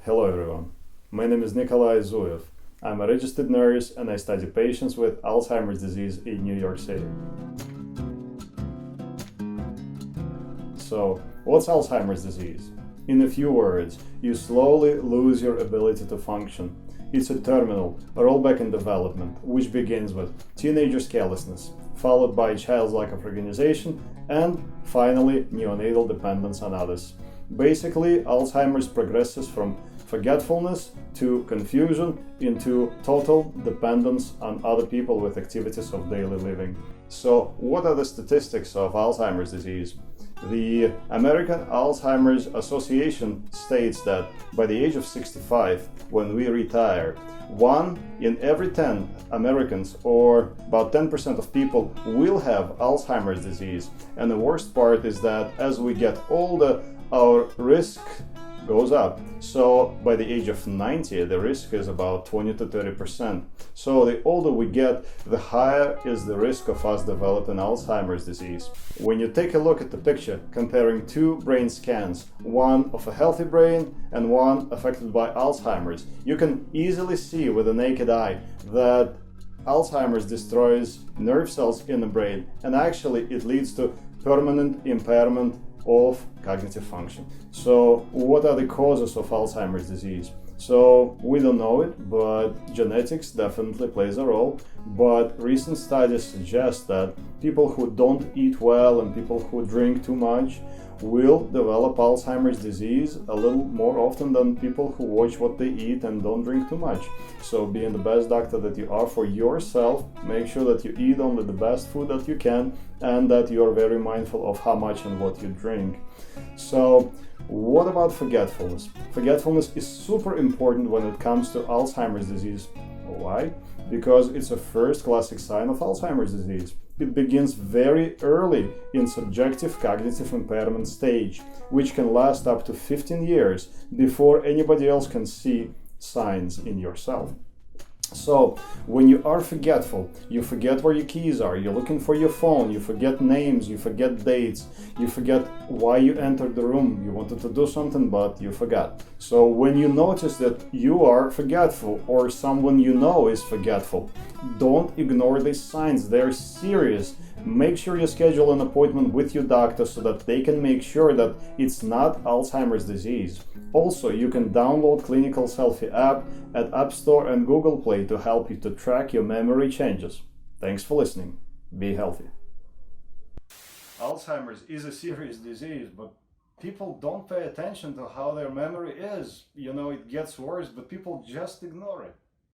Hello everyone, my name is Nikolai Zuyev. I'm a registered nurse and I study patients with Alzheimer's disease in New York City. So, what's Alzheimer's disease? In a few words, you slowly lose your ability to function. It's a terminal, rollback in development, which begins with teenager's carelessness, followed by child's lack of organization, and finally neonatal dependence on others. Basically, Alzheimer's progresses from forgetfulness to confusion into total dependence on other people with activities of daily living. So, what are the statistics of Alzheimer's disease? The American Alzheimer's Association states that by the age of 65, when we retire, 1 in every 10 Americans, or about 10% of people, will have Alzheimer's disease. And the worst part is that as we get older, our risk goes up. So by the age of 90, the risk is about 20 to 30%. So the older we get, the higher is the risk of us developing Alzheimer's disease. When you take a look at the picture comparing two brain scans, one of a healthy brain and one affected by Alzheimer's, you can easily see with the naked eye that Alzheimer's destroys nerve cells in the brain, and actually it leads to permanent impairment of cognitive function. So what are the causes of Alzheimer's disease? So we don't know it, but genetics definitely plays a role. But recent studies suggest that people who don't eat well and people who drink too much will develop Alzheimer's disease a little more often than people who watch what they eat and don't drink too much. So being the best doctor that you are for yourself, make sure that you eat only the best food that you can and that you are very mindful of how much and what you drink. So what about forgetfulness? Forgetfulness is super important when it comes to Alzheimer's disease. Why? Because it's a first classic sign of Alzheimer's disease. It begins very early in subjective cognitive impairment stage, which can last up to 15 years before anybody else can see signs in yourself. So, when you are forgetful, you forget where your keys are, you're looking for your phone, you forget names, you forget dates, you forget why you entered the room, you wanted to do something but you forgot. So when you notice that you are forgetful or someone you know is forgetful, don't ignore these signs, they're serious. Make sure you schedule an appointment with your doctor so that they can make sure that it's not Alzheimer's disease. Also, you can download Clinical Selfie app at App Store and Google Play to help you to track your memory changes. Thanks for listening. Be healthy. Alzheimer's is a serious disease, but people don't pay attention to how their memory is. It gets worse, but people just ignore it.